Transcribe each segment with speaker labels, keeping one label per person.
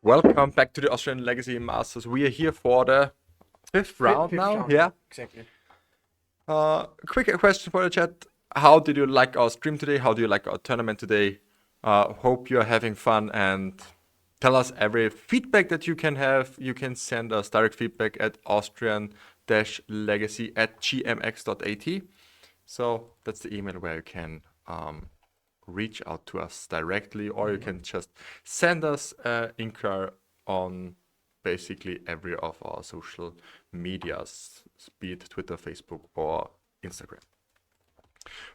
Speaker 1: Welcome back to the Austrian Legacy Masters. We are here for the fifth round now.
Speaker 2: Round.
Speaker 1: Yeah.
Speaker 2: Exactly.
Speaker 1: Quick question for the chat. How did you like our stream today? How do you like our tournament today? Hope you're having fun, and tell us every feedback that you can have. You can send us direct feedback at austrian-legacy@gmx.at. So that's the email where you can reach out to us directly, or you can just send us an inquiry on basically every of our social medias, be it Twitter, Facebook, or Instagram.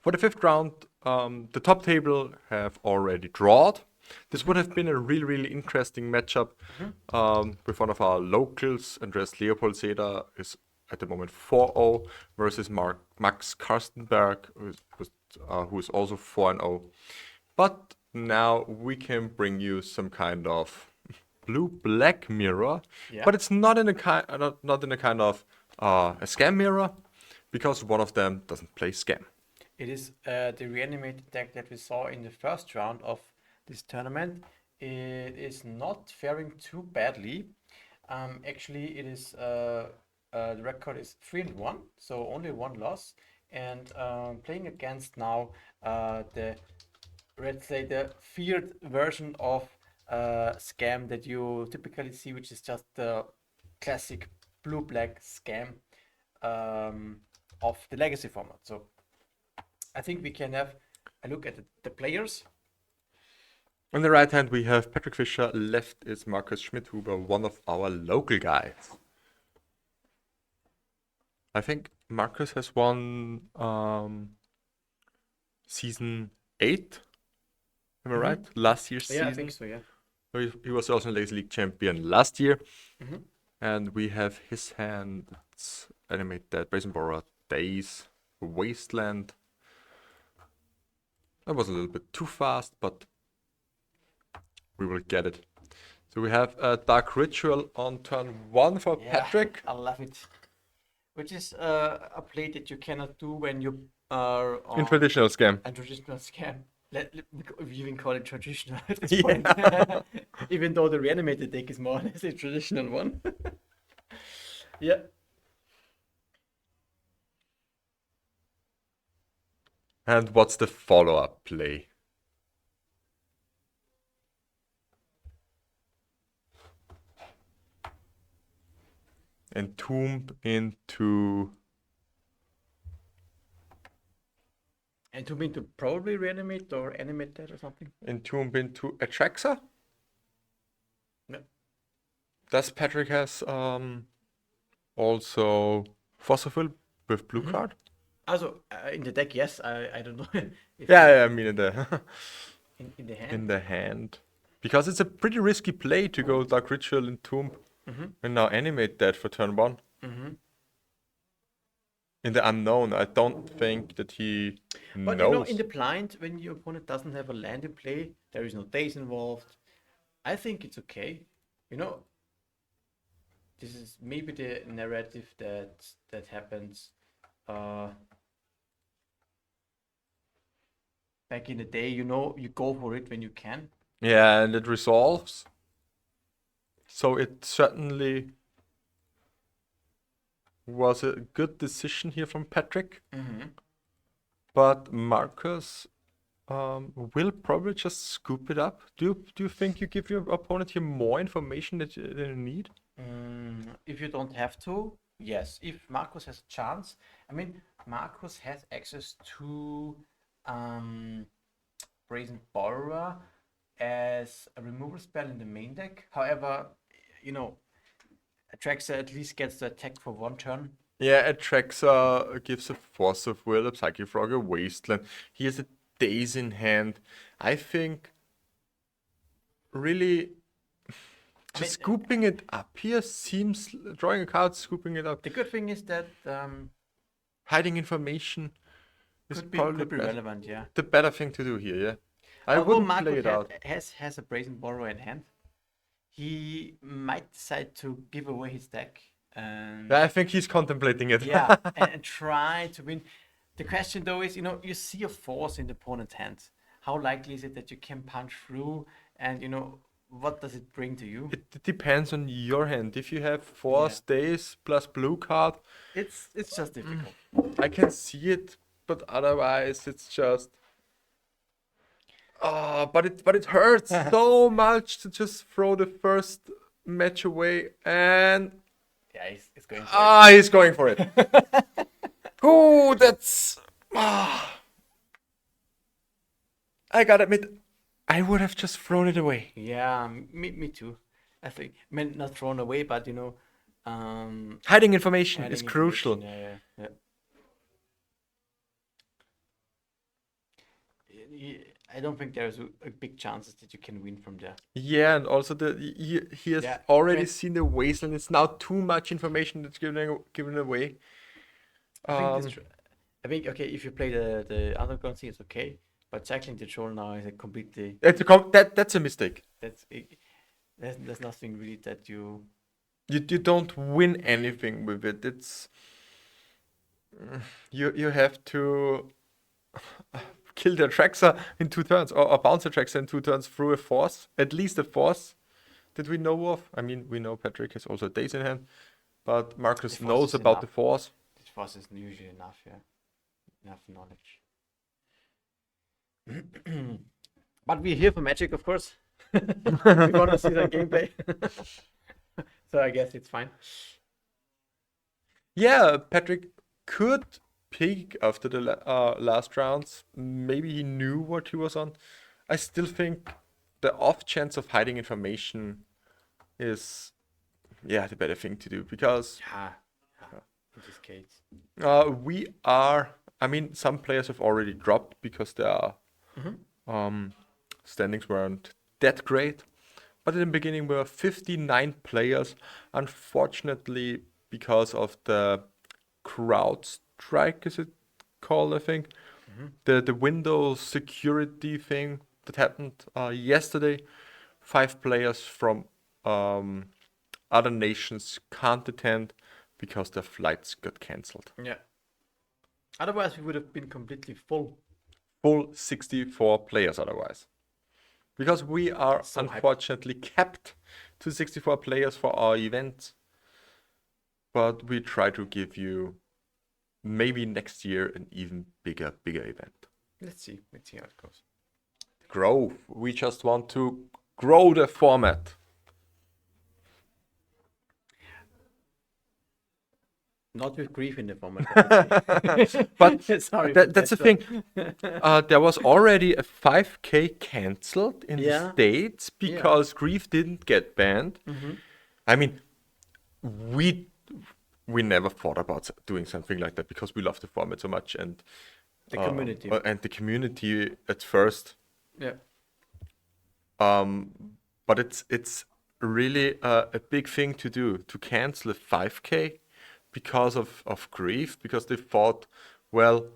Speaker 1: For the fifth round, the top table have already drawed. This would have been a really interesting matchup with one of our locals. Andreas Leopold Seda is at the moment 4-0 versus Max Karstenberg, who is also 4-0. But now we can bring you some kind of blue-black mirror, but it's not in a kind of a scam mirror, because one of them doesn't play scam.
Speaker 2: It is the Reanimator deck that we saw in the first round of this tournament. It is not faring too badly. Actually, it is the record is 3-1, so only one loss, and playing against now let's say the feared version of scam that you typically see, which is just the classic blue-black scam of the legacy format. So I think we can have a look at the players.
Speaker 1: On the right hand we have Patrick Fischer, left is Markus Schmidhuber, one of our local guys. I think Markus has won season 8. Am I right? Last year's season.
Speaker 2: I think so, yeah.
Speaker 1: So he was also Legacy League champion last year. And we have his hand. Let's animate that. Brazen Borrower, Days, Wasteland. That was a little bit too fast, but we will get it. So we have a Dark Ritual on turn 1 for Patrick.
Speaker 2: I love it. Which is a play that you cannot do when you are on
Speaker 1: in traditional scam.
Speaker 2: A traditional scam. We even call it traditional at this point. Even though the Reanimator deck is more or less a traditional one. Yeah.
Speaker 1: And what's the follow-up play? Entomb into...
Speaker 2: Entomb into probably Reanimate or Animate that or something?
Speaker 1: Entomb into Atraxa?
Speaker 2: No.
Speaker 1: Does Patrick has also Fossil with blue card?
Speaker 2: Also, in the deck, yes. I don't know.
Speaker 1: Yeah, I mean in the
Speaker 2: in the hand.
Speaker 1: in the hand. Because it's a pretty risky play to go Dark Ritual and Tomb and now animate that for turn 1. In the unknown, I don't think that he
Speaker 2: But
Speaker 1: knows.
Speaker 2: you know, in the blind, when your opponent doesn't have a land in play, there is no days involved. I think it's okay. You know, this is maybe the narrative that happens back in the day. You know, you go for it when you can.
Speaker 1: Yeah, and it resolves. So it certainly was a good decision here from Patrick. But Marcus will probably just scoop it up. Do you think you give your opponent here more information that you need?
Speaker 2: If you don't have to, yes. If Marcus has a chance, I mean, Marcus has access to Brazen Borrower as a removal spell in the main deck. However, you know, Atraxa at least gets the attack for 1 turn.
Speaker 1: Yeah, Atraxa gives a Force of Will, a Psychic Frog, a Wasteland. He has a Daze in hand. I think really just scooping it up here seems, drawing a card, scooping it up.
Speaker 2: The good thing is that
Speaker 1: hiding information is probably
Speaker 2: could be relevant, yeah.
Speaker 1: the better thing to do here, yeah. I
Speaker 2: Although
Speaker 1: wouldn't play it out.
Speaker 2: has a Brazen Borrower in hand, he might decide to give away his deck. And
Speaker 1: I think he's contemplating it.
Speaker 2: yeah, and try to win. The question though is, you know, you see a force in the opponent's hand. How likely is it that you can punch through and, you know, what does it bring to you?
Speaker 1: It depends on your hand. If you have
Speaker 2: Yeah.
Speaker 1: 4 stays plus blue card,
Speaker 2: It's just difficult.
Speaker 1: I can see it, but otherwise it's just. But it hurts so much to just throw the first match away, and
Speaker 2: Yeah, it's going for
Speaker 1: he's going for it. Oh, that's. I gotta admit, I would have just thrown it away.
Speaker 2: Yeah, me too. I think, I mean, not thrown away, but
Speaker 1: Hiding information
Speaker 2: hiding
Speaker 1: is crucial.
Speaker 2: information. Yeah. I don't think there's a big chances that you can win from there.
Speaker 1: Yeah, and also he has
Speaker 2: Yeah,
Speaker 1: already
Speaker 2: when-
Speaker 1: seen the wasteland. It's now too much information that's given away.
Speaker 2: I think
Speaker 1: Um,
Speaker 2: this. I think okay, if you play the underground scene, it's okay. But cycling the troll now is a completely
Speaker 1: that's a mistake.
Speaker 2: that's it, there's nothing really that you.
Speaker 1: You don't win anything with it. It's you have to kill the Traxxer in 2 turns, or bounce the Traxxer in 2 turns through a force, at least a force that we know of. I mean, we know Patrick has also days in hand, but Marcus
Speaker 2: The force
Speaker 1: knows
Speaker 2: is
Speaker 1: about
Speaker 2: enough.
Speaker 1: the force.
Speaker 2: This force is usually enough, yeah, enough knowledge. But we're here for magic, of course. We want to see the gameplay, so I guess it's fine.
Speaker 1: Yeah, Patrick could peak after the last rounds. Maybe he knew what he was on. I still think the off chance of hiding information is, yeah, the better thing to do, because
Speaker 2: Yeah, in this case.
Speaker 1: we are. I mean, some players have already dropped because their standings weren't that great. But in the beginning, we were 59 players. Unfortunately, because of the crowd strike, is it called? I think the Windows security thing that happened yesterday. 5 players from other nations can't attend because their flights got cancelled.
Speaker 2: Yeah. Otherwise, we would have been completely full.
Speaker 1: Full 64 players otherwise. Because we are
Speaker 2: So hyped.
Speaker 1: unfortunately capped to 64 players for our event. But we try to give you maybe next year an even bigger event.
Speaker 2: Let's see how it goes.
Speaker 1: Grow. We just want to grow the format.
Speaker 2: Not with grief in the format, obviously.
Speaker 1: But
Speaker 2: Sorry,
Speaker 1: that's the thing. There was already a 5K cancelled in the
Speaker 2: Yeah.
Speaker 1: States because Grief didn't get banned. I mean, we never thought about doing something like that because we love the format so much, and
Speaker 2: The community.
Speaker 1: and the community at first.
Speaker 2: Yeah.
Speaker 1: But it's really a big thing to do, to cancel a 5K because of Grief, because they thought, well,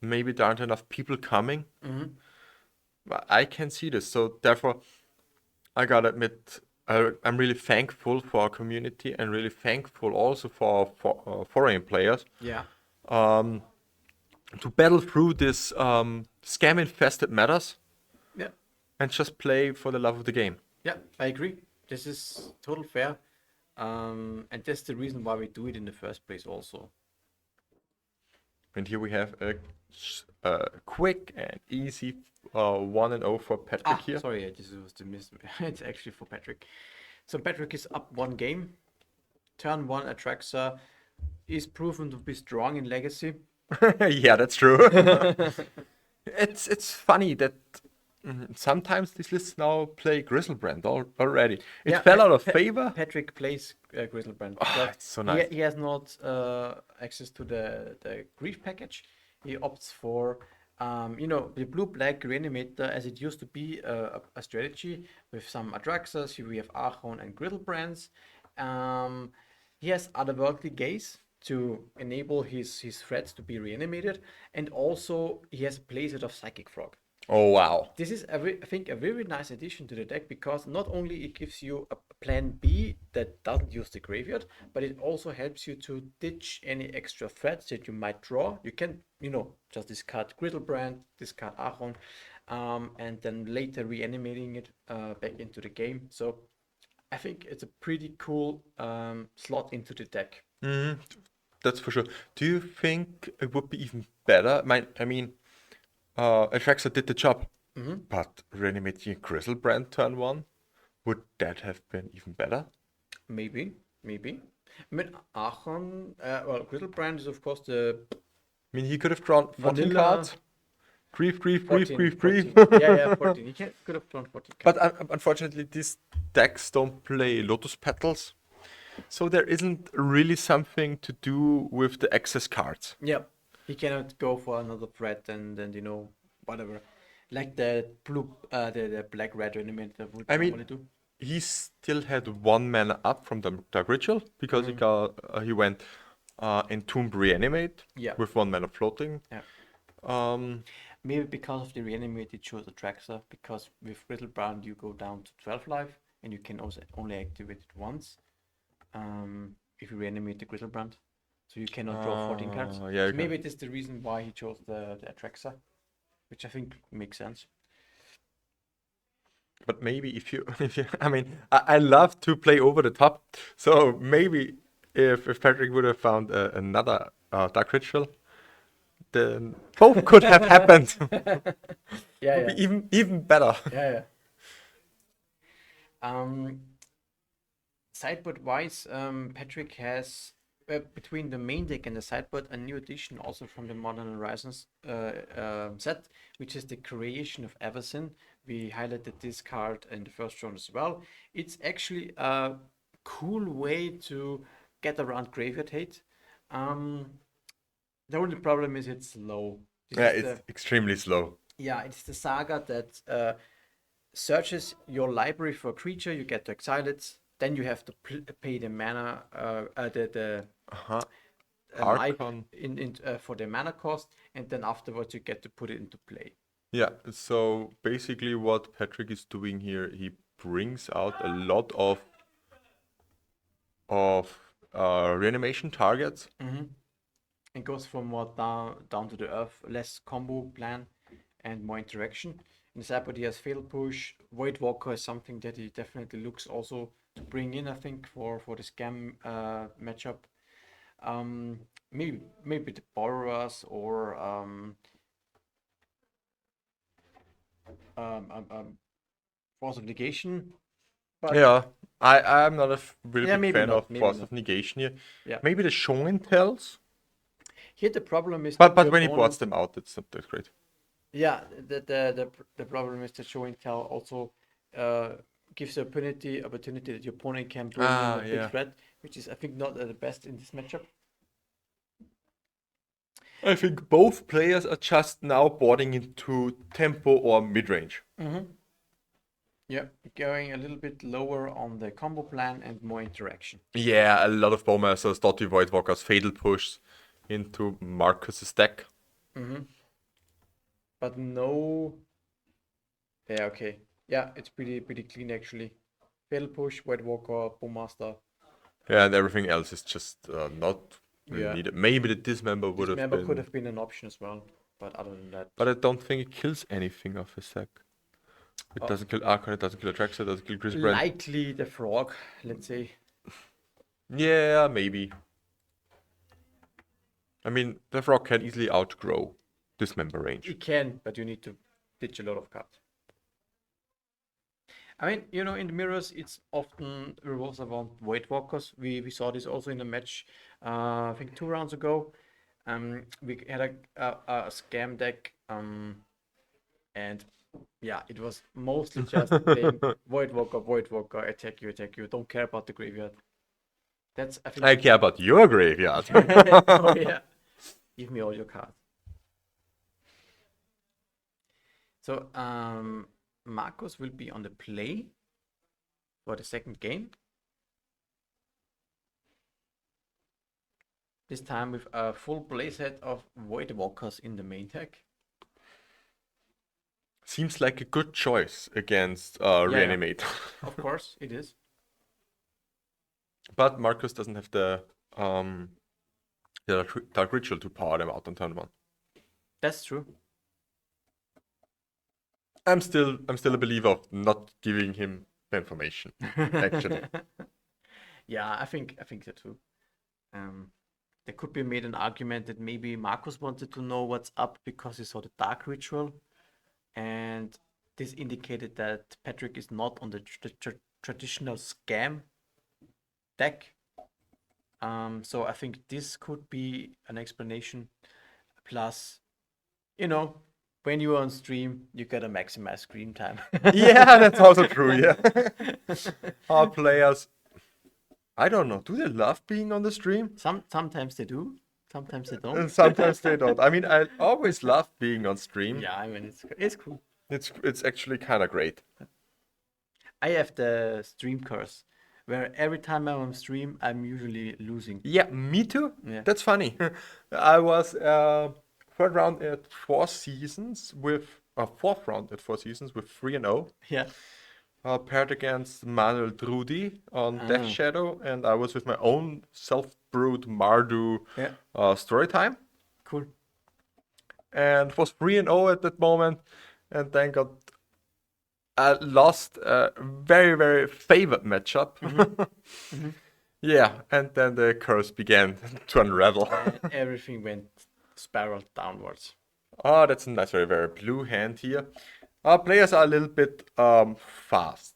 Speaker 1: maybe there aren't enough people coming. But I can see this, so therefore I gotta admit, I'm really thankful for our community, and really thankful also for foreign players
Speaker 2: Yeah.
Speaker 1: to battle through this scam infested matters
Speaker 2: Yeah.
Speaker 1: and just play for the love of the game.
Speaker 2: Yeah, I agree. This is total fair. And that's the reason why we do it in the first place also.
Speaker 1: And here we have a quick and easy 1-0 for Patrick here.
Speaker 2: Sorry, this was the miss. It's actually for Patrick. So Patrick is up 1 game. Turn 1 Atraxa is proven to be strong in Legacy.
Speaker 1: Yeah, that's true. It's funny that sometimes these lists now play Grizzlebrand already. It
Speaker 2: Yeah,
Speaker 1: fell out of favor.
Speaker 2: Patrick plays Grizzlebrand.
Speaker 1: It's so nice.
Speaker 2: He has not access to the grief package. He opts for the blue-black Reanimator, as it used to be a strategy with some Atraxas. Here we have Archon and Grizzlebrands. He has otherworldly gaze to enable his threats to be reanimated, and also he has a playset of Psychic Frog.
Speaker 1: Oh wow.
Speaker 2: This is, I think, a very nice addition to the deck, because not only it gives you a plan B that doesn't use the graveyard, but it also helps you to ditch any extra threats that you might draw. You can, just discard Grizzlebrand, discard Archon, and then later reanimating it back into the game. So I think it's a pretty cool slot into the deck.
Speaker 1: That's for sure. Do you think it would be even better? Atraxa did the job, but reanimating Griselbrand turn 1, would that have been even better?
Speaker 2: Maybe. I mean, Aachen, well, Griselbrand is of course the
Speaker 1: I mean, he could have drawn 14
Speaker 2: vanilla
Speaker 1: cards. Grief, grief, grief,
Speaker 2: 14,
Speaker 1: grief, grief.
Speaker 2: 14. Yeah, 14. Could have drawn 14 cards.
Speaker 1: But unfortunately, these decks don't play Lotus Petals, so there isn't really something to do with the excess cards.
Speaker 2: Yeah, he cannot go for another threat and whatever, like the the black red reanimator would
Speaker 1: I mean,
Speaker 2: normally do.
Speaker 1: he still had 1 mana up from the Dark Ritual because he went Entomb Reanimate
Speaker 2: Yeah.
Speaker 1: with 1 mana floating.
Speaker 2: Yeah. Maybe because of the reanimate, it chose Atraxa, because with Griselbrand you go down to 12 life and you can also only activate it once if you reanimate the Griselbrand. So you cannot draw 14 cards.
Speaker 1: Yeah,
Speaker 2: So maybe it is the reason why he chose the Atraxa, which I think makes sense.
Speaker 1: But maybe if you, I mean, I love to play over the top. So maybe if Patrick would have found another Dark Ritual, then both could have happened.
Speaker 2: Yeah,
Speaker 1: Would be even better.
Speaker 2: yeah. Sideboard wise, Patrick has between the main deck and the sideboard a new addition also from the Modern Horizons set, which is the Creation of Everson. We highlighted this card in the first round as well. It's actually a cool way to get around Graveyard Hate. The only problem is it's slow.
Speaker 1: Yeah, it's extremely slow.
Speaker 2: Yeah, it's the saga that searches your library for a creature, you get to exile it, then you have to pay the mana, the life
Speaker 1: Archon.
Speaker 2: for the mana cost, and then afterwards you get to put it into play.
Speaker 1: Yeah, so basically what Patrick is doing here, he brings out a lot of reanimation targets.
Speaker 2: It goes from more down to the earth, less combo plan and more interaction. In the sideboard he has Fatal Push. Voidwalker is something that he definitely looks also to bring in, I think, for the scam matchup. Maybe the Borrowers or Force of Negation. But
Speaker 1: Yeah, I'm not a really
Speaker 2: Yeah,
Speaker 1: big
Speaker 2: maybe
Speaker 1: fan
Speaker 2: not,
Speaker 1: of
Speaker 2: maybe
Speaker 1: Force
Speaker 2: not.
Speaker 1: of Negation here.
Speaker 2: Yeah.
Speaker 1: Maybe the Show and Tells,
Speaker 2: Here the problem is
Speaker 1: but
Speaker 2: that
Speaker 1: when he
Speaker 2: your
Speaker 1: boards
Speaker 2: opponent-
Speaker 1: them out, it's not that great.
Speaker 2: Yeah, the problem is that Show and Tell also gives the opportunity that your opponent can bring in a big
Speaker 1: yeah.
Speaker 2: threat, which is I think not the best in this matchup.
Speaker 1: I think both players are just now boarding into tempo or mid-range.
Speaker 2: Yeah, going a little bit lower on the combo plan and more interaction.
Speaker 1: Yeah, a lot of Bowmasters, Dotty Voidwalkers, Fatal Push into Marcus's deck.
Speaker 2: But no. Yeah, okay. Yeah, it's pretty clean actually. Fatal Push, White Walker, Bowmaster.
Speaker 1: Yeah, and everything else is just not really
Speaker 2: Yeah.
Speaker 1: needed. Maybe the Dismember would have
Speaker 2: Dismember
Speaker 1: been,
Speaker 2: could have been an option as well, but other than that,
Speaker 1: but I don't think it kills anything of his deck. It doesn't kill Archon, it doesn't kill Atraxa, it doesn't kill Griselbrand.
Speaker 2: likely the frog, let's say.
Speaker 1: Yeah, maybe. I mean, the Frog can easily outgrow Dismember range.
Speaker 2: It can, but you need to ditch a lot of cards. I mean, in the mirrors, it's often revolves around Void Walkers. We saw this also in a match, I think 2 rounds ago. We had a scam deck, and yeah, it was mostly just playing Void Walker, attack you, don't care about the graveyard. That's, I think.
Speaker 1: I care about your graveyard.
Speaker 2: Oh yeah, give me all your cards. So, Marcus will be on the play for the second game. This time with a full playset of Void Walkers in the main deck.
Speaker 1: Seems like a good choice against
Speaker 2: yeah.
Speaker 1: Reanimator.
Speaker 2: Of course, it is.
Speaker 1: But Marcus doesn't have the Dark Ritual to power them out on turn 1.
Speaker 2: That's true.
Speaker 1: I'm still a believer of not giving him the information. Actually,
Speaker 2: Yeah, I think so too. There could be made an argument that maybe Marcus wanted to know what's up because he saw the dark ritual, and this indicated that Patrick is not on the traditional scam deck. So I think this could be an explanation. Plus, you know, when you're on stream, you gotta maximize screen time.
Speaker 1: yeah, that's also true. Yeah, our players, I don't know, do they love being on the stream?
Speaker 2: Sometimes they do, sometimes they
Speaker 1: And
Speaker 2: don't.
Speaker 1: sometimes they don't. I mean, I always love being on stream.
Speaker 2: Yeah, I mean it's cool.
Speaker 1: It's actually kind of great.
Speaker 2: I have the stream curse, where every time I'm on stream, I'm usually losing.
Speaker 1: Yeah, me too.
Speaker 2: Yeah.
Speaker 1: That's funny. I was third round at Four Seasons with fourth round at Four Seasons with 3-0.
Speaker 2: Yeah.
Speaker 1: Paired against Manuel Drudi on Death
Speaker 2: Ah.
Speaker 1: Shadow, and I was with my own self-brewed Mardu
Speaker 2: Yeah.
Speaker 1: story time,
Speaker 2: Cool.
Speaker 1: and was 3-0 at that moment, and then got lost a very, very favored matchup. Yeah, and then the curse began to unravel.
Speaker 2: And everything went spiraled downwards.
Speaker 1: Oh, that's a nice, very, very blue hand here. Our players are a little bit fast.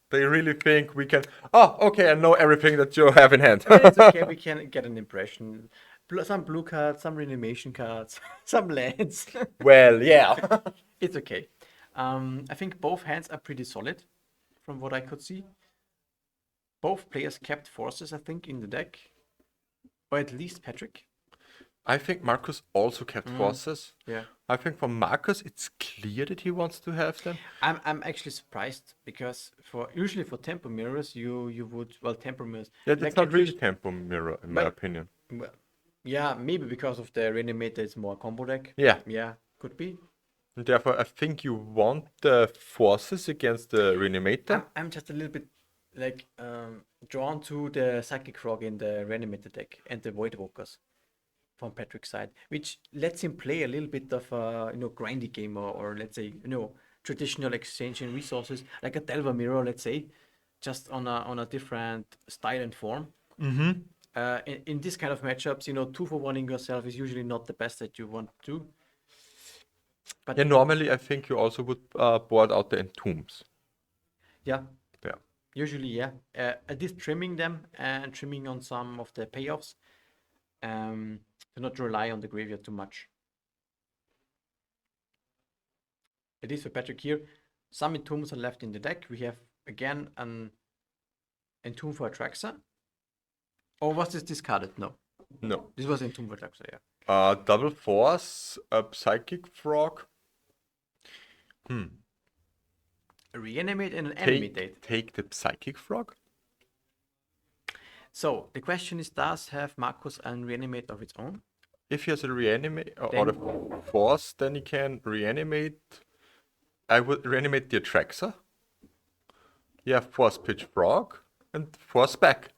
Speaker 1: They really think we can. Oh, okay, I know everything that you have in hand.
Speaker 2: I mean, it's okay. We can get an impression. Some blue cards, some reanimation cards, some lands.
Speaker 1: Well, yeah.
Speaker 2: It's okay. I think both hands are pretty solid, from what I could see. Both players kept forces, I think, in the deck, or at least Patrick.
Speaker 1: I think Marcus also kept forces.
Speaker 2: Yeah.
Speaker 1: I think for Marcus, it's clear that he wants to have them.
Speaker 2: I'm actually surprised because usually for tempo mirrors you would tempo mirrors.
Speaker 1: Yeah,
Speaker 2: like
Speaker 1: it's not
Speaker 2: at
Speaker 1: really
Speaker 2: least-
Speaker 1: tempo mirror, in my
Speaker 2: But-
Speaker 1: opinion.
Speaker 2: well, yeah, maybe because of the Reanimator it's more combo deck.
Speaker 1: Yeah.
Speaker 2: Yeah, could be.
Speaker 1: And therefore, I think you want the forces against the Reanimator.
Speaker 2: I'm just a little bit like drawn to the Psychic Frog in the Reanimator deck and the Void Walkers from Patrick's side, which lets him play a little bit of a grindy game or let's say traditional exchange in resources like a Delver Mirror, let's say, just on a different style and form.
Speaker 1: Mm-hmm.
Speaker 2: In this kind of matchups, 2-for-1ing yourself is usually not the best that you want to do. But
Speaker 1: Yeah, normally I think you also would board out the entombs.
Speaker 2: yeah,
Speaker 1: Yeah.
Speaker 2: usually yeah. At least trimming them and trimming on some of the payoffs. To not rely on the graveyard too much. It is for Patrick here. Some entombs are left in the deck. We have again an entomb for Atraxa. Or was this discarded? No.
Speaker 1: No.
Speaker 2: This was entomb for Atraxa, yeah.
Speaker 1: Double force, a psychic frog.
Speaker 2: A reanimate and an animate.
Speaker 1: Take the psychic frog.
Speaker 2: So the question is, does have Marcus an reanimate of its own?
Speaker 1: If he has a reanimate or the force, then he can reanimate. I would reanimate the Atraxa. You have force pitch frog and force back.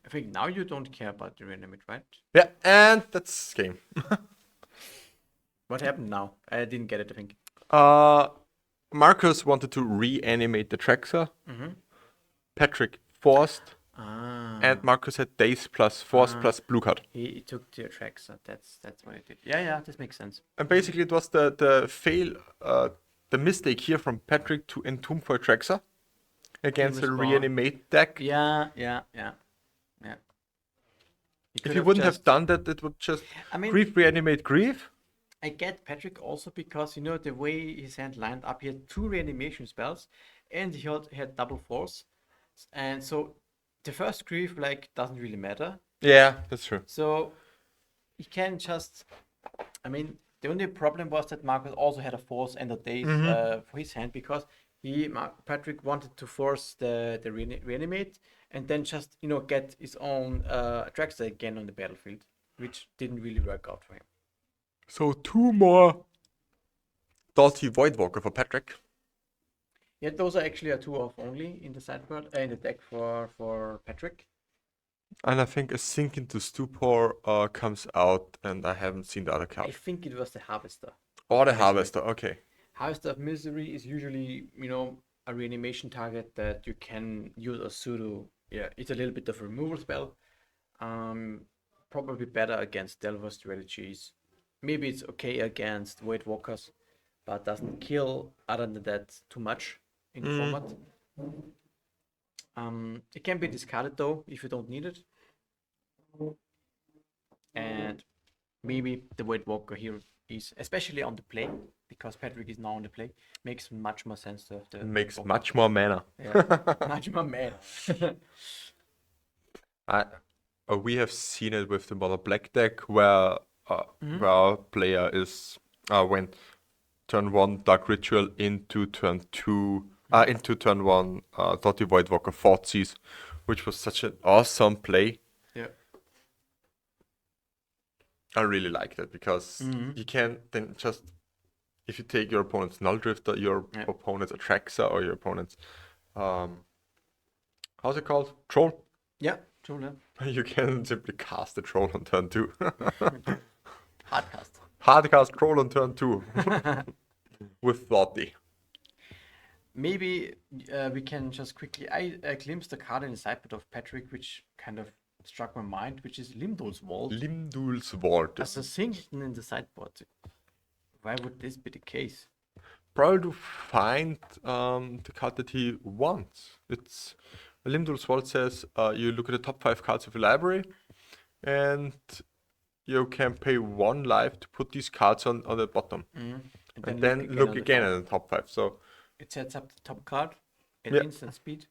Speaker 2: I think now you don't care about the reanimate, right?
Speaker 1: Yeah, and that's game.
Speaker 2: What happened now? I didn't get it, I think.
Speaker 1: Marcus wanted to reanimate the Atraxa. Patrick forced, and Marcus had daze plus force plus blue card.
Speaker 2: He took the Atraxa. That's what he did. Yeah, this makes sense.
Speaker 1: And basically, it was the mistake here from Patrick to entomb for Atraxa against the
Speaker 2: Respond.
Speaker 1: reanimate deck.
Speaker 2: Yeah.
Speaker 1: If he wouldn't have done that, it would just grief reanimate grief.
Speaker 2: I get Patrick also because the way his hand lined up, he had 2 reanimation spells, and he had double force, and so the first grief doesn't really matter.
Speaker 1: Yeah, that's true.
Speaker 2: So he can just, the only problem was that Marcus also had a force and a daze for his hand because Patrick wanted to force the reanimate and then just get his own Atraxa again on the battlefield, which didn't really work out for him.
Speaker 1: So 2 more Dotty Voidwalker for Patrick.
Speaker 2: Yeah, those are actually a 2-off only in the sideboard in the deck for Patrick.
Speaker 1: And I think a Sink into Stupor comes out, and I haven't seen the other
Speaker 2: I
Speaker 1: card.
Speaker 2: think it was the Harvester.
Speaker 1: Or the
Speaker 2: Misery.
Speaker 1: Harvester, okay.
Speaker 2: Harvester of Misery is usually, a reanimation target that you can use a pseudo. Yeah, it's a little bit of a removal spell. Probably better against Delver strategies. Maybe it's okay against Void Walkers, but doesn't kill other than that too much in the format. It can be discarded though if you don't need it. And maybe the Void Walker here is, especially on the play, because Patrick is now on the play, makes much more sense to have the
Speaker 1: Makes
Speaker 2: Void Walker.
Speaker 1: much more mana.
Speaker 2: Yeah, much more mana.
Speaker 1: We have seen it with the Mono Black deck where our player is when turn 1 Dark Ritual into turn 2 into turn 1 Dotty Void Walker Thoughtseize, which was such an awesome play.
Speaker 2: Yeah.
Speaker 1: I really like that because you can then just, if you take your opponent's Null Drifter, your opponent's Atraxa, or your opponent's how's it called? Troll?
Speaker 2: Yeah, true. Yeah.
Speaker 1: You can simply cast the Troll on turn 2.
Speaker 2: Hardcast.
Speaker 1: Hardcast Troll on turn 2 with Thoughty.
Speaker 2: Maybe we can just quickly. I glimpsed a card in the sideboard of Patrick, which kind of struck my mind, which is Limdol's Vault.
Speaker 1: Limdul's Vault.
Speaker 2: As a singleton in the sideboard. Why would this be the case?
Speaker 1: Probably to find the card that he wants. It's Limdul's Vault says you look at the top 5 cards of your library, and you can pay 1 life to put these cards on the bottom, and then look again at the top 5. So
Speaker 2: it sets up the top card at instant speed.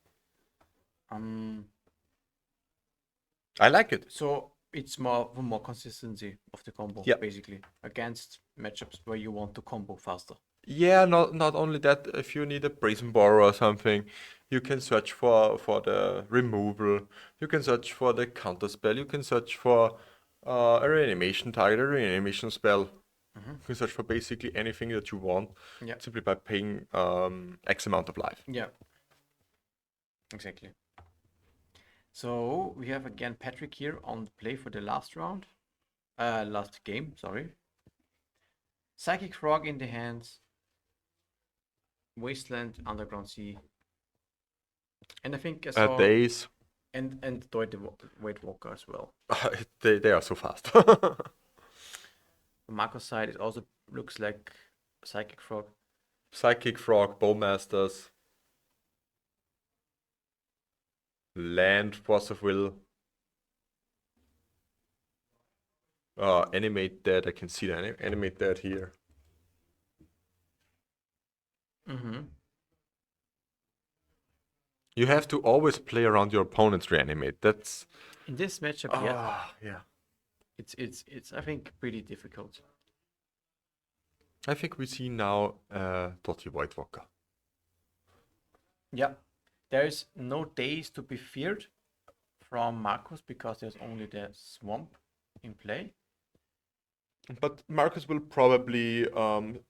Speaker 1: I like it.
Speaker 2: So it's more consistency of the combo, basically, against matchups where you want to combo faster.
Speaker 1: Yeah, not only that, if you need a Brazen Borer or something, you can search for the removal, you can search for the counter spell, you can search for a reanimation target, a reanimation spell. You can search for basically anything that you want, simply by paying X amount of life.
Speaker 2: Yeah, exactly. So we have again Patrick here on the play for the last game, sorry. Psychic Frog in the hands, Wasteland, Underground Sea, and I think I saw
Speaker 1: Days.
Speaker 2: And Void Walker as well.
Speaker 1: They are so fast.
Speaker 2: On Marco's side, it also looks like Psychic Frog.
Speaker 1: Psychic Frog, Bowmasters, Land, Force of Will, Animate Dead. I can see the Animate Dead here. You have to always play around your opponent's Reanimate. That's
Speaker 2: in this matchup.
Speaker 1: Yeah.
Speaker 2: It's I think pretty difficult.
Speaker 1: I think we see now Dotty Void Walker.
Speaker 2: Yeah, there's no days to be feared from Marcus because there's only the swamp in play.
Speaker 1: But Marcus will probably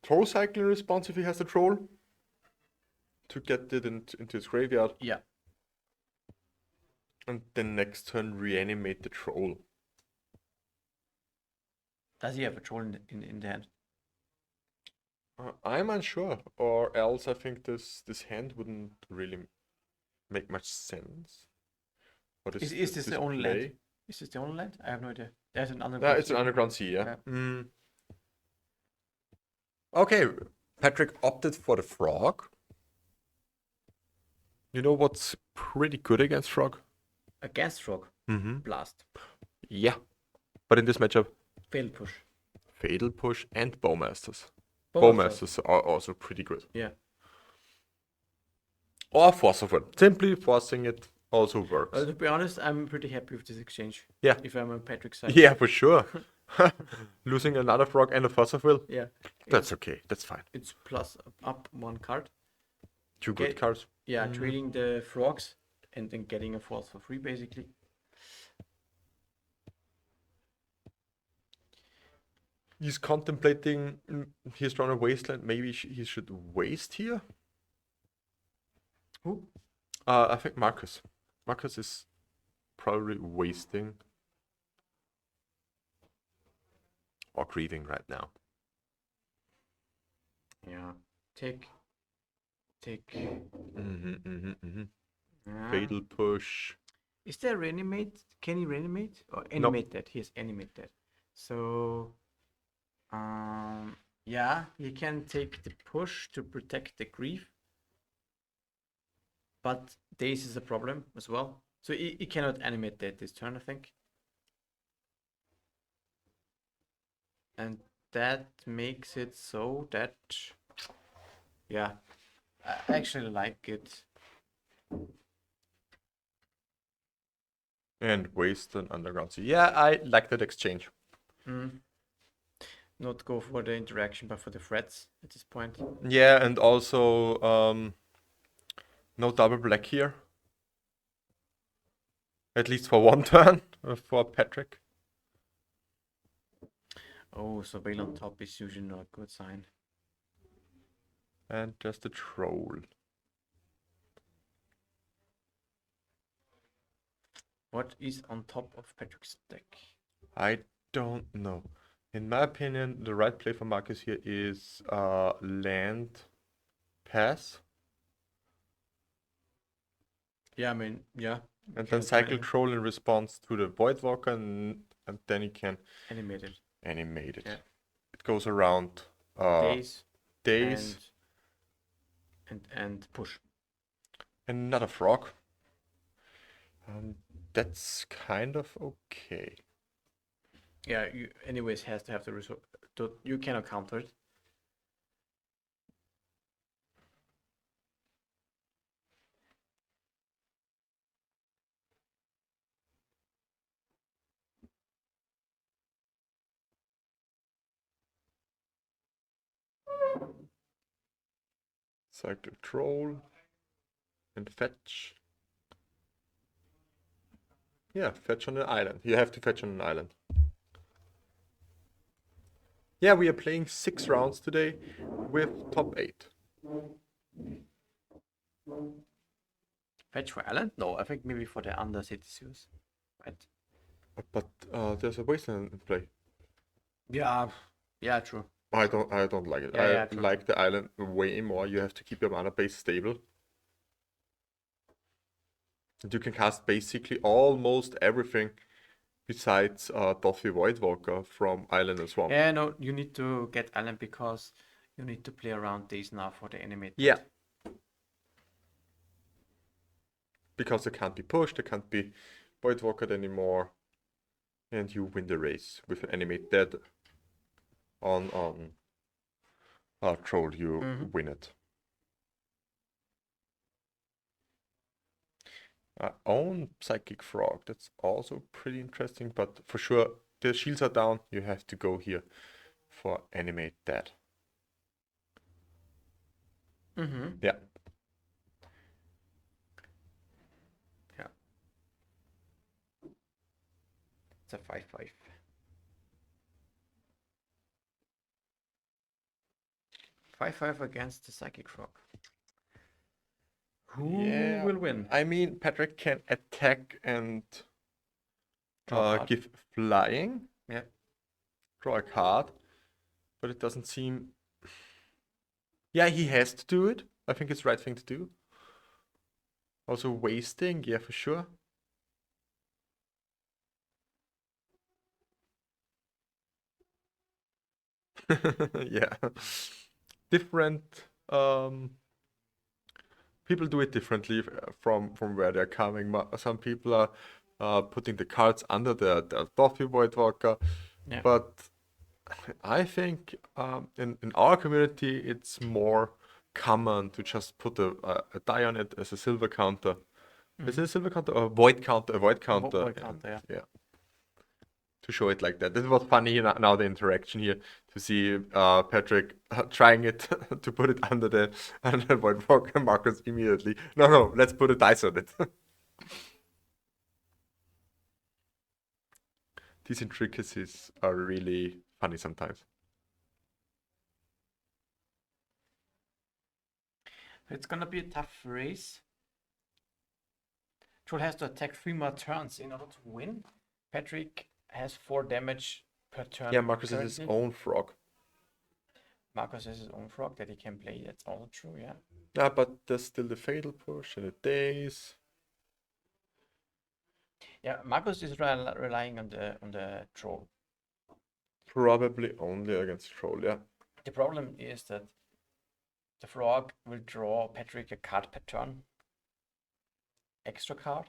Speaker 1: Troll Cycle in response if he has the Troll to get it into his graveyard.
Speaker 2: Yeah.
Speaker 1: And then next turn reanimate the Troll.
Speaker 2: Does he have a Troll in the hand?
Speaker 1: I'm unsure, or else I think this hand wouldn't really make much sense. What
Speaker 2: is this the only land? Is this the only land? I have no idea. There's an underground.
Speaker 1: It's an underground sea, yeah. Okay, Patrick opted for the frog. You know what's pretty good against frog?
Speaker 2: Against frog? Blast.
Speaker 1: Yeah, but in this matchup,
Speaker 2: Fatal Push.
Speaker 1: Fatal Push and Bowmasters. Bowmasters are also pretty good.
Speaker 2: Yeah.
Speaker 1: Or Force of Will. Simply forcing it also works.
Speaker 2: To be honest, I'm pretty happy with this exchange.
Speaker 1: Yeah.
Speaker 2: If I'm on Patrick's side.
Speaker 1: Yeah, for sure. Losing another frog and a Force of Will?
Speaker 2: Yeah.
Speaker 1: That's okay. That's fine.
Speaker 2: It's plus up 1 card.
Speaker 1: 2 good cards.
Speaker 2: Yeah, trading the frogs and then getting a Force for free, basically.
Speaker 1: He's contemplating his drawn a Wasteland. Maybe he should waste here.
Speaker 2: Who?
Speaker 1: I think Marcus. Marcus is probably wasting or grieving right now.
Speaker 2: Yeah. Take. Yeah.
Speaker 1: Fatal push.
Speaker 2: Is there reanimate? Can he reanimate or
Speaker 1: No.
Speaker 2: animate that? He has animate that. So, yeah, he can take the push to protect the grief, but daze is a problem as well. So he cannot animate that this turn, I think. And that makes it so that, yeah, I actually like it.
Speaker 1: And waste an underground sea. Yeah, I like that exchange.
Speaker 2: Not go for the interaction, but for the threats at this point.
Speaker 1: Yeah, and also no double black here. At least for one turn for Patrick.
Speaker 2: Oh, so Veil on top is usually not a good sign.
Speaker 1: And just a troll.
Speaker 2: What is on top of Patrick's deck?
Speaker 1: I don't know. In my opinion, the right play for Marcus here is land pass.
Speaker 2: Yeah, I mean, yeah.
Speaker 1: And then cycle troll in response to the Voidwalker, and then you can
Speaker 2: animate it.
Speaker 1: Yeah. It goes around days
Speaker 2: and push.
Speaker 1: And another frog. That's kind of okay.
Speaker 2: Yeah, you anyways has to have the result. You cannot counter it.
Speaker 1: Cycle troll and fetch. Yeah, fetch on an island. You have to fetch on an island. Yeah, we are playing 6 rounds today with top 8.
Speaker 2: Fetch for island? No, I think maybe for the undercity use. Right.
Speaker 1: But there's a wasteland in play.
Speaker 2: Yeah, yeah, true.
Speaker 1: I don't like it.
Speaker 2: Yeah,
Speaker 1: I like the island way more. You have to keep your mana base stable. And you can cast basically almost everything besides Doffy Voidwalker from Island and Swamp.
Speaker 2: Yeah, no, you need to get island because you need to play around these now for the animate.
Speaker 1: Yeah. Because they can't be pushed, they can't be Voidwalkered anymore. And you win the race with an animate dead on troll, you win it. Own Psychic Frog, that's also pretty interesting, but for sure the shields are down, you have to go here for animate dead. Yeah.
Speaker 2: Yeah. It's a 5/5. 5/5 against the Psychic Frog. Who will win?
Speaker 1: I mean, Patrick can attack and give flying.
Speaker 2: Yeah.
Speaker 1: Draw a card. But it doesn't seem... Yeah, he has to do it. I think it's the right thing to do. Also wasting, yeah, for sure. Yeah. Different... people do it differently from where they're coming. Some people are putting the cards under the Doffy Voidwalker.
Speaker 2: Yeah.
Speaker 1: But I think in our community it's more common to just put a die on it as a silver counter. Is it a silver counter or a void counter? A void counter.
Speaker 2: Void counter, yeah.
Speaker 1: To show it like that. It was funny now the interaction here to see Patrick trying it to put it under the Voidwalker. Marcus immediately, no, let's put a dice on it. These intricacies are really funny sometimes.
Speaker 2: It's gonna be a tough race. Troll has to attack 3 more turns in order to win. Patrick has 4 damage per turn.
Speaker 1: Yeah, Marcus is his own frog.
Speaker 2: Marcus has his own frog that he can play. That's also true, yeah.
Speaker 1: Yeah, but there's still the fatal push and the days.
Speaker 2: Yeah, Marcus is relying on the troll.
Speaker 1: Probably only against troll, yeah.
Speaker 2: The problem is that the frog will draw Patrick a card per turn. Extra card.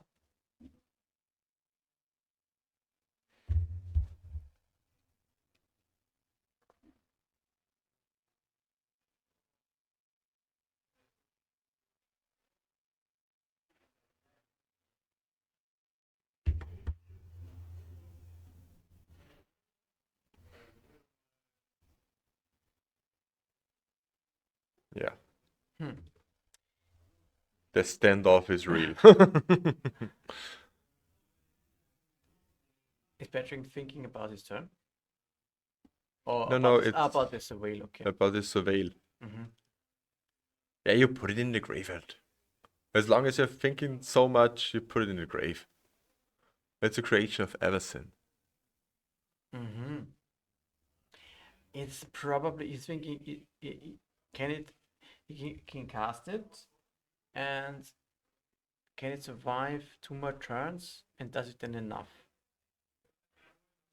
Speaker 1: Yeah.
Speaker 2: Hmm.
Speaker 1: The standoff is real.
Speaker 2: Is Patrick thinking about his turn? Or
Speaker 1: No,
Speaker 2: about
Speaker 1: no,
Speaker 2: this,
Speaker 1: it's
Speaker 2: about the surveil, okay.
Speaker 1: about the surveil.
Speaker 2: Mm-hmm.
Speaker 1: Yeah, you put it in the graveyard. As long as you're thinking so much, you put it in the grave. It's a creation of Everson.
Speaker 2: Mm-hmm. It's probably he's thinking he can cast it, and can it survive 2 more turns, and does it then enough?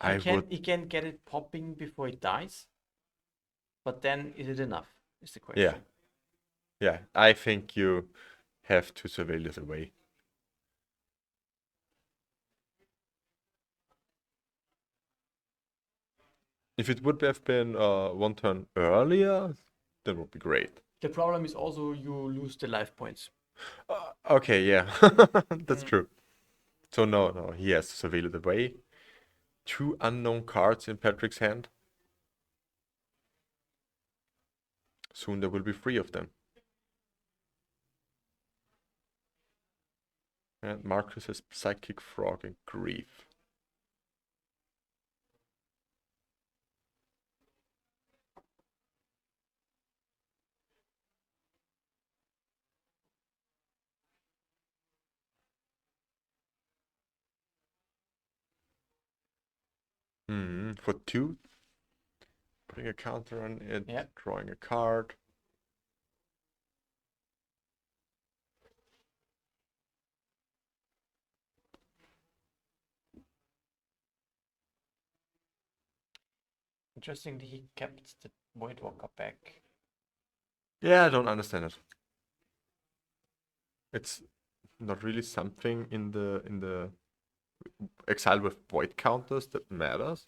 Speaker 2: He can get it popping before it dies, but then is it enough? Is the question.
Speaker 1: Yeah. Yeah, I think you have to surveil it away. If it would have been 1 turn earlier, that would be great.
Speaker 2: The problem is also you lose the life points.
Speaker 1: Okay, yeah, that's true. So no, he has to surveil it away. 2 unknown cards in Patrick's hand. Soon there will be 3 of them. And Marcus has Psychic Frog and Grief. For 2, putting a counter on it,
Speaker 2: Yeah.
Speaker 1: drawing a card.
Speaker 2: Interestingly, he kept the Voidwalker back.
Speaker 1: Yeah, I don't understand it. It's not really something in the exile with void counters that matters.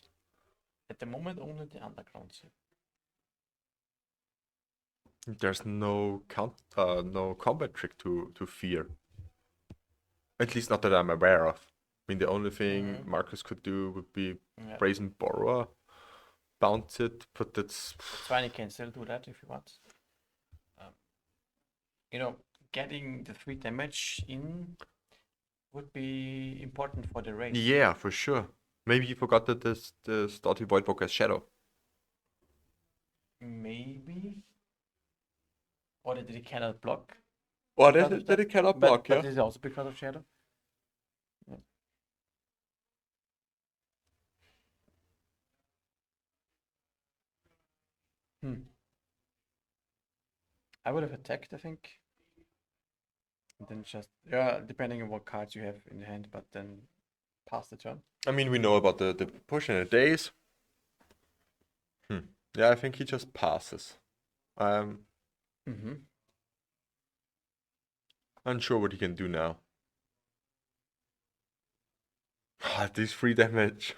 Speaker 2: At the moment, only the underground.
Speaker 1: There's no no combat trick to fear. At least not that I'm aware of. I mean, the only thing Marcus could do would be Brazen Borrower, bounce it, but that's
Speaker 2: fine. He can still do that if he wants. You know, getting the 3 damage in would be important for the race.
Speaker 1: Yeah, for sure. Maybe you forgot that this Stouty Voidwalker has Shadow.
Speaker 2: Maybe. Or that it cannot block.
Speaker 1: Or that it cannot block, yeah.
Speaker 2: But is it also because of Shadow? Yeah. I would have attacked, I think. And then just, depending on what cards you have in hand, but then pass the turn.
Speaker 1: I mean, we know about the push in the days. Yeah, I think he just passes. I'm unsure what he can do now. This 3 damage.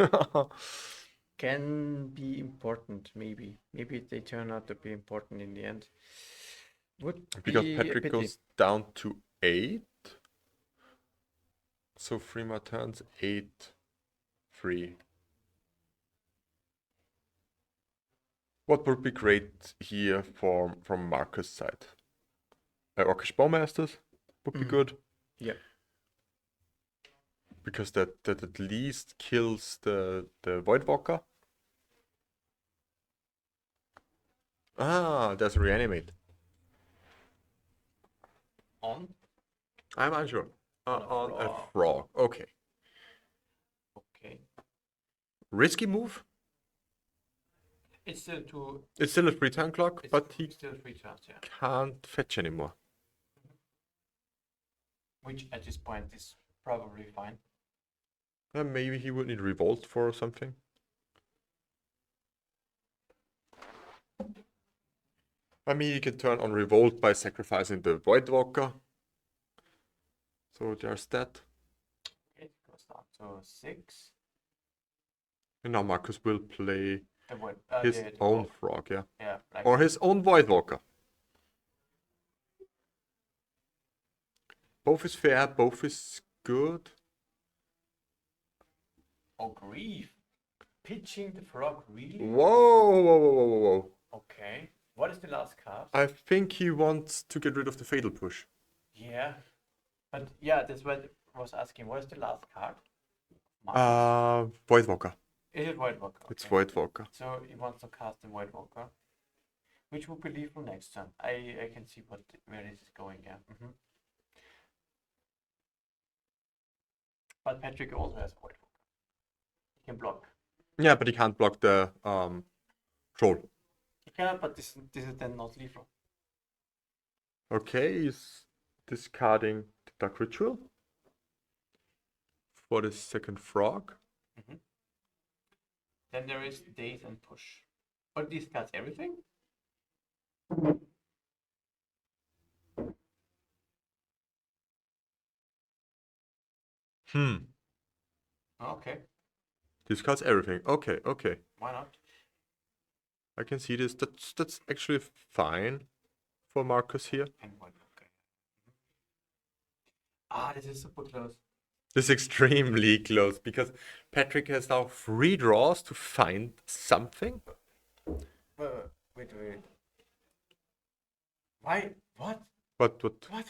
Speaker 2: Can be important, maybe. Maybe they turn out to be important in the end.
Speaker 1: Because Patrick goes down to 8. So 3 more turns, 8, 3. What would be great here from Marcus' side? Orcish Bowmasters would be good.
Speaker 2: Yeah.
Speaker 1: Because that at least kills the Voidwalker. Ah, there's a Reanimate.
Speaker 2: On?
Speaker 1: I'm unsure. On a frog. Okay.
Speaker 2: Okay.
Speaker 1: Risky move?
Speaker 2: It's still two.
Speaker 1: It's still a 3-turn clock,
Speaker 2: It's
Speaker 1: but he
Speaker 2: still 3 turns, yeah.
Speaker 1: can't fetch anymore.
Speaker 2: Which at this point is probably fine.
Speaker 1: Maybe he would need Revolt for something. I mean, you can turn on Revolt by sacrificing the Voidwalker. So there's that.
Speaker 2: It goes down to 6.
Speaker 1: And now Marcus will play
Speaker 2: The void,
Speaker 1: his
Speaker 2: the
Speaker 1: own
Speaker 2: void.
Speaker 1: frog, yeah.
Speaker 2: Yeah, like
Speaker 1: Or his own Voidwalker. Both is fair, both is good.
Speaker 2: oh grief. Pitching the frog, really?
Speaker 1: Whoa, whoa, whoa, whoa, whoa, whoa.
Speaker 2: Okay. What is the last card?
Speaker 1: I think he wants to get rid of the Fatal Push.
Speaker 2: Yeah. But yeah, that's what I was asking. What is the last card? Marcus?
Speaker 1: Voidwalker.
Speaker 2: Is it Voidwalker?
Speaker 1: It's
Speaker 2: Okay.
Speaker 1: Voidwalker.
Speaker 2: So he wants to cast the Voidwalker, which would be lethal next turn. I can see where this is going, yeah. But Patrick also has Voidwalker. He can block.
Speaker 1: Yeah, but he can't block the troll.
Speaker 2: He can, but this is then not lethal.
Speaker 1: Okay, he's discarding the Dark Ritual for the second frog.
Speaker 2: Then there is Daze and Push. But this cuts everything? Okay,
Speaker 1: Discards everything. Okay, okay.
Speaker 2: why not?
Speaker 1: I can see this. That's actually fine for Marcus here.
Speaker 2: And Voidwalker. Ah, this is super close.
Speaker 1: This is extremely close because Patrick has now 3 draws to find something.
Speaker 2: Wait. Why? What?
Speaker 1: What?
Speaker 2: What?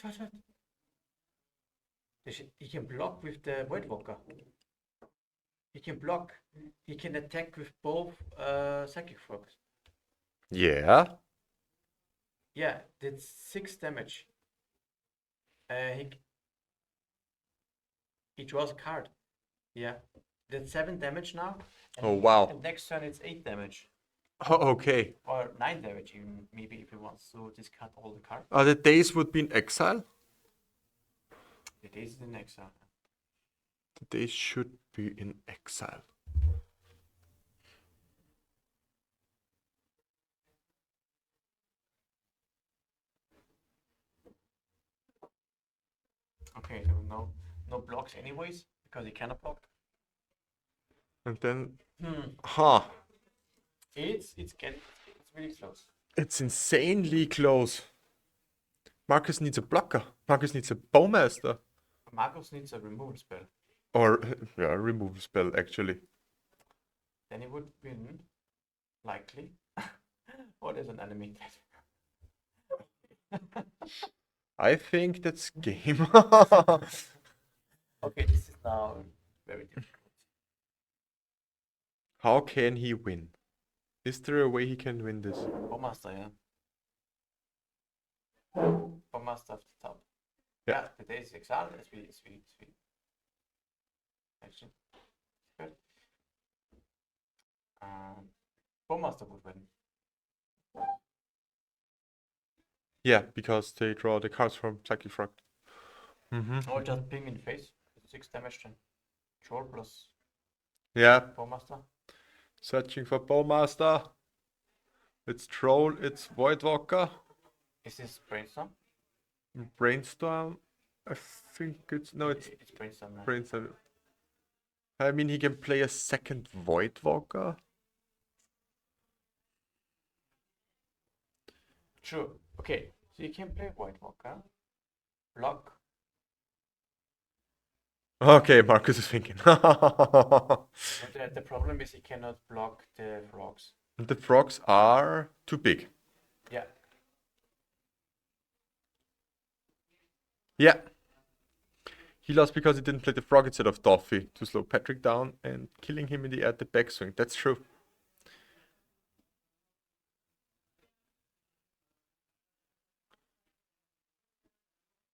Speaker 2: He can block with the Voidwalker. He can block. He can attack with both Psychic Frogs.
Speaker 1: Yeah.
Speaker 2: Yeah, that's 6 damage. He draws a card. Yeah, that's 7 damage now.
Speaker 1: Oh, wow.
Speaker 2: And next turn it's 8 damage.
Speaker 1: Oh, okay.
Speaker 2: Or 9 damage even, maybe if he wants to discard all the cards.
Speaker 1: The days would be in exile.
Speaker 2: It is in exile.
Speaker 1: The days should be in exile.
Speaker 2: Okay, so no blocks anyways, because he cannot block.
Speaker 1: And then, huh?
Speaker 2: It's really close.
Speaker 1: It's insanely close. Marcus needs a blocker. Marcus needs a Bowmaster.
Speaker 2: Marcus needs a removal spell.
Speaker 1: Or, yeah, a removal spell, actually.
Speaker 2: Then he would win, likely. Or there's an animated.
Speaker 1: I think that's game.
Speaker 2: Okay, this is now very difficult.
Speaker 1: How can he win? Is there a way he can win this?
Speaker 2: Bowmaster, yeah. Bowmaster at the top.
Speaker 1: Yeah.
Speaker 2: Yeah, the days exile is sweet. Actually, good. Bowmaster would win.
Speaker 1: Yeah, because they draw the cards from Psychic Frog.
Speaker 2: Or just ping in face. 6 damage then. Troll plus
Speaker 1: Yeah,
Speaker 2: Bowmaster.
Speaker 1: searching for Bowmaster. It's Troll, it's Voidwalker.
Speaker 2: Is this Brainstorm?
Speaker 1: Brainstorm. I think it's... No, it's
Speaker 2: It's Brainstorm. Yeah.
Speaker 1: Brainstorm. I mean, he can play a second Voidwalker.
Speaker 2: Sure. Okay, so you can play Voidwalker. Block.
Speaker 1: Okay, Marcus is thinking.
Speaker 2: But the problem is he cannot block the frogs.
Speaker 1: The frogs are too big.
Speaker 2: Yeah.
Speaker 1: Yeah. He lost because he didn't play the frog instead of Doffy to slow Patrick down and killing him in the air at the backswing. That's true.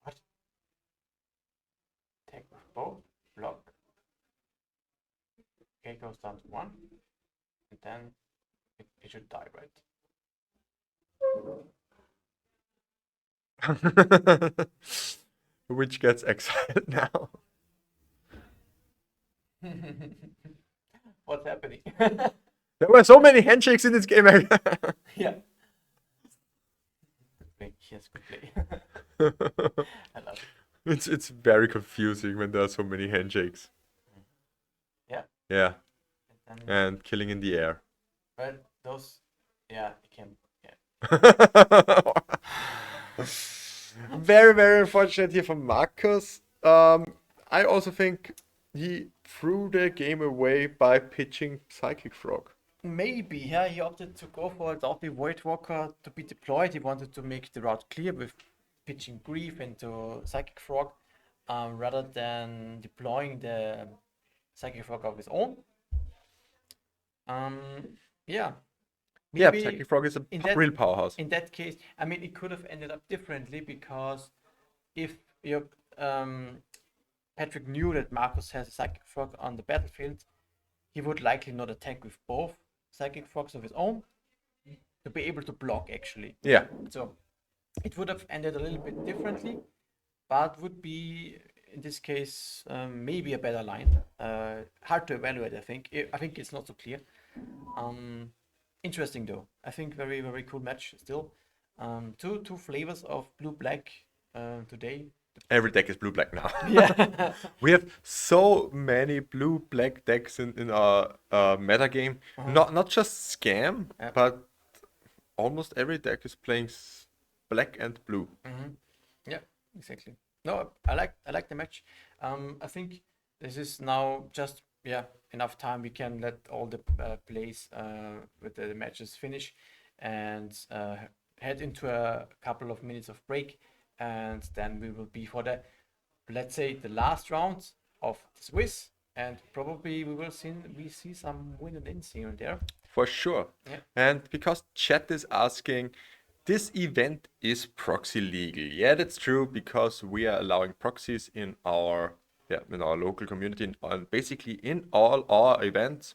Speaker 2: What? Take with both. Block. Okay, goes down to 1. And then It should die, right?
Speaker 1: Which gets excited now.
Speaker 2: What's happening?
Speaker 1: There were so many handshakes in this game.
Speaker 2: Yeah. Good play. Yes, good play. I love it.
Speaker 1: It's very confusing when there are so many handshakes.
Speaker 2: Yeah.
Speaker 1: Yeah,
Speaker 2: And then,
Speaker 1: and killing in the air.
Speaker 2: but those, yeah, it can, yeah.
Speaker 1: Very, very unfortunate here for Marcus. I also think he threw the game away by pitching Psychic Frog.
Speaker 2: Maybe, yeah, he opted to go for a Doughty Void Walker to be deployed. He wanted to make the route clear with pitching Grief into Psychic Frog, rather than deploying the Psychic Frog of his own. Yeah,
Speaker 1: Yeah,
Speaker 2: maybe
Speaker 1: Psychic Frog is a
Speaker 2: in that
Speaker 1: real powerhouse.
Speaker 2: in that case, I mean, it could have ended up differently because if your Patrick knew that Marcus has a Psychic Frog on the battlefield, he would likely not attack with both Psychic Frogs of his own to be able to block, actually.
Speaker 1: Yeah,
Speaker 2: So it would have ended a little bit differently, but would be, in this case, maybe a better line. Hard to evaluate, I think. I think it's not so clear. Interesting, though. I think very, very cool match still. Two flavors of blue-black today.
Speaker 1: every deck is blue-black now.
Speaker 2: Yeah.
Speaker 1: We have so many blue-black decks in our meta game. Not just Scam,
Speaker 2: Yep.
Speaker 1: but almost every deck is playing black and blue.
Speaker 2: Yeah, exactly. No, I like the match. I think this is now just enough time. We can let all the plays with the matches finish and head into a couple of minutes of break, and then we will be for the, let's say, the last round of the Swiss, and probably we see some win-ins here and there.
Speaker 1: For sure.
Speaker 2: Yeah.
Speaker 1: And because chat is asking, this event is proxy legal. Yeah, that's true, because we are allowing proxies in our local community and basically in all our events.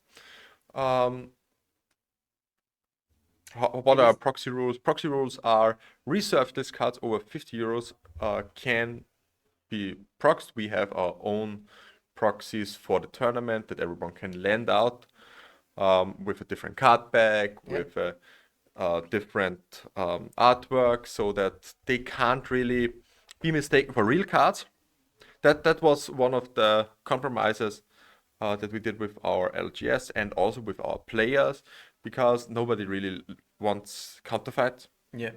Speaker 1: What are proxy rules? Proxy rules are reserved list cards over 50 euros can be proxed. We have our own proxies for the tournament that everyone can lend out with a different card back, with a different artwork, so that they can't really be mistaken for real cards. That was one of the compromises that we did with our LGS and also with our players, because nobody really wants counterfeit,
Speaker 2: Yeah.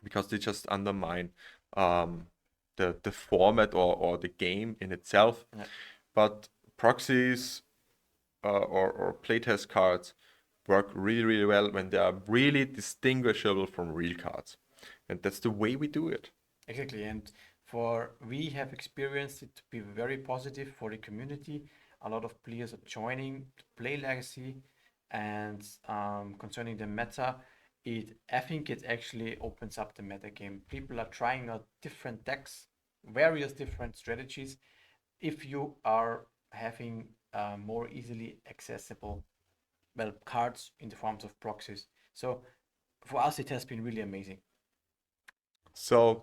Speaker 1: because they just undermine the format or the game in itself.
Speaker 2: Yeah.
Speaker 1: But proxies or playtest cards work really, really well when they are really distinguishable from real cards. And that's the way we do it.
Speaker 2: Exactly, and we have experienced it to be very positive for the community. A lot of players are joining to play Legacy, and concerning the meta, I think it actually opens up the meta game. People are trying out different decks, various different strategies. If you are having more easily accessible, cards in the forms of proxies, so for us it has been really amazing.
Speaker 1: So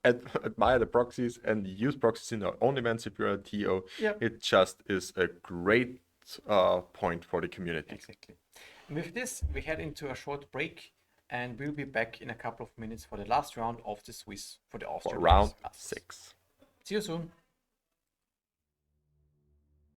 Speaker 1: admire the proxies and use proxies in our own events if you're a TO.
Speaker 2: Yeah.
Speaker 1: It just is a great point for the community.
Speaker 2: Exactly. With this, we head into a short break, and we'll be back in a couple of minutes for the last round of the Swiss for the
Speaker 1: For
Speaker 2: Austrian
Speaker 1: round
Speaker 2: Masters.
Speaker 1: 6.
Speaker 2: See you soon.